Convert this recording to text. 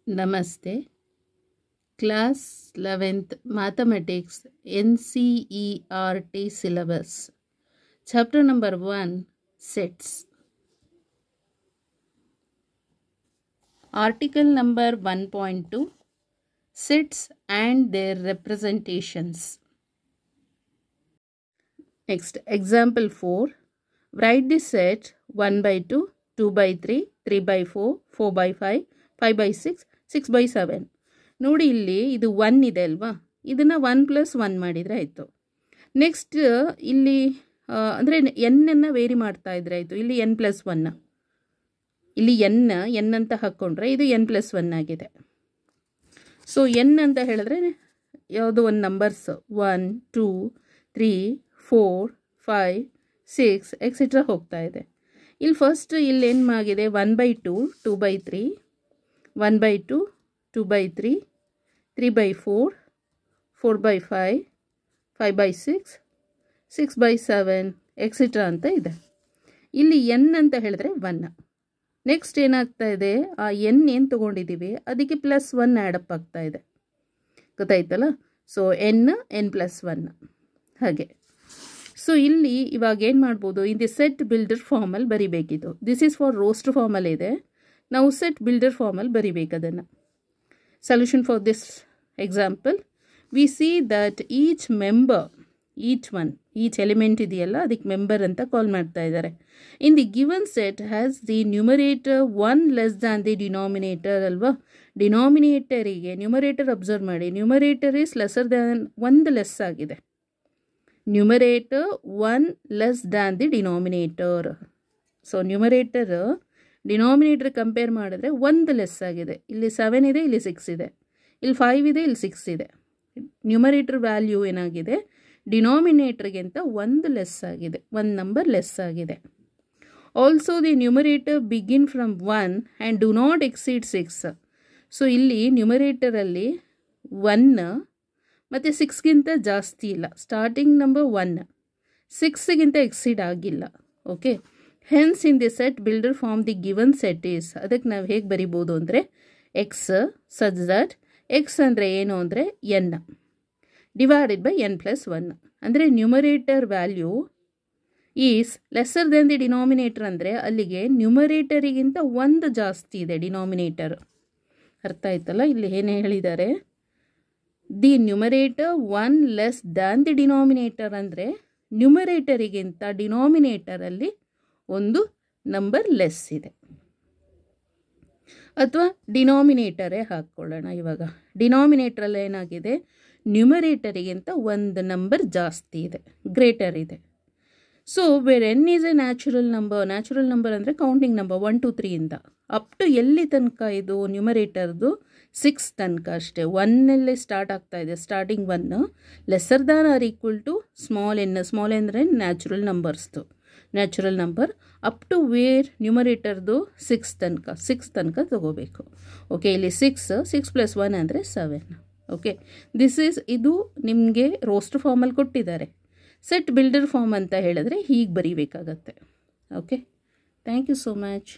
Namaste. Class 11th Mathematics NCERT syllabus. Chapter number 1 Sets. Article number 1.2 Sets and their representations. Next, example 4. Write the set 1 by 2, 2 by 3, 3 by 4, 4 by 5, 5 by 6, 6 by 7. ನೋಡಿ ಇಲ್ಲಿ ಇದು 1 ಇದೆ ಅಲ್ವಾ, ಇದನ್ನು 1 + 1 ಮಾಡಿದರೆ ಆಯಿತು. Next ಇಲ್ಲಿ ಅಂದರೆ ಎನ್ನನ್ನು ವೇರಿ ಮಾಡ್ತಾ ಇದ್ರೆ ಆಯಿತು. ಇಲ್ಲಿ n+1, ಇಲ್ಲಿ ಎನ್ ಅಂತ ಹಾಕ್ಕೊಂಡ್ರೆ ಇದು n+1 ಆಗಿದೆ. ಸೊ ಎನ್ ಅಂತ ಹೇಳಿದ್ರೆ ಯಾವುದೋ ಒಂದು ನಂಬರ್ಸ್ 1 2 3 4 5 6 ಎಕ್ಸೆಟ್ರಾ ಹೋಗ್ತಾ ಇದೆ. ಇಲ್ಲಿ ಫಸ್ಟ್ ಇಲ್ಲಿ ಏನಾಗಿದೆ 1 by 2, 2 by 3, 1 by 2, 2 by 3, 3 by 4, 4 by 5, 5 by 6, 6 by 7 etcetera ಅಂತ ಇದೆ. ಇಲ್ಲಿ ಎನ್ ಅಂತ ಹೇಳಿದ್ರೆ 1. ನೆಕ್ಸ್ಟ್ ಏನಾಗ್ತಾ ಇದೆ, ಆ ಎನ್ ಏನು ತೊಗೊಂಡಿದ್ದೀವಿ ಅದಕ್ಕೆ +1 ಆ್ಯಡಪ್ ಆಗ್ತಾ ಇದೆ, ಗೊತ್ತಾಯ್ತಲ್ಲ. ಸೊ n+1 ಹಾಗೆ. ಸೊ ಇಲ್ಲಿ ಇವಾಗ ಏನು ಮಾಡ್ಬೋದು, ಇದು ಸೆಟ್ ಬಿಲ್ಡರ್ ಫಾರ್ಮಲ್ಲಿ ಬರಿಬೇಕಿತ್ತು. ದಿಸ್ ಈಸ್ ಫಾರ್ ರೋಸ್ಟ್ ಫಾರ್ಮಲ್ ಇದೆ, ನಾವು ಸೆಟ್ ಬಿಲ್ಡರ್ ಫಾರ್ಮಲ್ಲಿ ಬರಿಬೇಕು ಅದನ್ನು. Solution for this example, we see that each member, each element ಇದೆಯಲ್ಲ ಅದಕ್ಕೆ ಮೆಂಬರ್ ಅಂತ ಕಾಲ್ ಮಾಡ್ತಾ ಇದ್ದಾರೆ. In the given set has the numerator 1 less than the denominator ಅಲ್ವಾ. ಡಿನಾಮಿನೇಟರಿಗೆ ನ್ಯೂಮರೇಟರ್ ಅಬ್ಸರ್ವ್ ಮಾಡಿ, numerator is lesser than 1 less ಆಗಿದೆ. Numerator 1 less than the denominator. So numerator denominator compare ಮಾಡಿದ್ರೆ 1 ಲೆಸ್ ಆಗಿದೆ. ಇಲ್ಲಿ 7 ಇದೆ, ಇಲ್ಲಿ 6 ಇದೆ, ಇಲ್ಲಿ 5 ಇದೆ, ಇಲ್ಲಿ 6 ಇದೆ. ನ್ಯೂಮರೇಟರ್ ವ್ಯಾಲ್ಯೂ ಏನಾಗಿದೆ, ಡಿನಾಮಿನೇಟರ್ಗಿಂತ 1 ಲೆಸ್ ಆಗಿದೆ, 1 ನಂಬರ್ ಲೆಸ್ ಆಗಿದೆ. Also the numerator begin from 1 and do not exceed 6. So ಇಲ್ಲಿ ನ್ಯೂಮರೇಟರಲ್ಲಿ 1 ಮತ್ತು 6ಗಿಂತ ಜಾಸ್ತಿ ಇಲ್ಲ. ಸ್ಟಾರ್ಟಿಂಗ್ ನಂಬರ್ 1, 6ಗಿಂತ ಎಕ್ಸೀಡ್ ಆಗಿಲ್ಲ. Okay, hence in the set builder form the given set is, ಅದಕ್ಕೆ ನಾವು ಹೇಗೆ ಬರಿಬೋದು ಅಂದರೆ ಎಕ್ಸ್ ಸಚ್ ದಟ್ ಎಕ್ಸ್ ಅಂದರೆ ಏನು ಅಂದರೆ ಎನ್ ಡಿವೈಡೆಡ್ ಬೈ n+1. ಅಂದರೆ numerator value is lesser then the denominator, ಅಂದರೆ ಅಲ್ಲಿಗೆ ನ್ಯೂಮರೇಟರಿಗಿಂತ 1 ಜಾಸ್ತಿ ಇದೆ ಡಿನಾಮಿನೇಟರ್. ಅರ್ಥ ಆಯ್ತಲ್ಲ. ಇಲ್ಲಿ ಏನು ಹೇಳಿದ್ದಾರೆ, the numerator 1 less than the denominator ಅಂದರೆ ನ್ಯೂಮರೇಟರಿಗಿಂತ ಡಿನಾಮಿನೇಟರಲ್ಲಿ ಒಂದು ನಂಬರ್ ಲೆಸ್ ಇದೆ. ಅಥವಾ ಡಿನಾಮಿನೇಟರೇ ಹಾಕ್ಕೊಳ್ಳೋಣ. ಇವಾಗ ಡಿನಾಮಿನೇಟ್ರಲ್ಲಿ ಏನಾಗಿದೆ, ನ್ಯೂಮರೇಟರಿಗಿಂತ 1 ನಂಬರ್ ಜಾಸ್ತಿ ಇದೆ, ಗ್ರೇಟರ್ ಇದೆ. So where n is a natural number ಅಂದರೆ ಕೌಂಟಿಂಗ್ ನಂಬರ್ 1 2 3 ಇಂದ ಅಪ್ ಟು ಎಲ್ಲಿ ತನಕ ಇದು ನ್ಯೂಮರೇಟರ್ದು 6 ತನಕ ಅಷ್ಟೇ. 1 ಸ್ಟಾರ್ಟ್ ಆಗ್ತಾ ಇದೆ, starting 1 lesser than or equal to small ಅಂದರೆ natural number up to where ನ್ಯೂಮರೇಟರ್ದು 6 ತನಕ ತಗೋಬೇಕು. ಓಕೆ, ಇಲ್ಲಿ 6 + 1 ಅಂದರೆ 7. ಓಕೆ, ಇದು ನಿಮಗೆ ರೋಸ್ಟ್ ಫಾರ್ಮಲ್ಲಿ ಕೊಟ್ಟಿದ್ದಾರೆ. ಸೆಟ್ ಬಿಲ್ಡರ್ ಫಾರ್ಮ್ ಅಂತ ಹೇಳಿದ್ರೆ ಹೀಗೆ ಬರೀಬೇಕಾಗತ್ತೆ. Okay, thank you so much.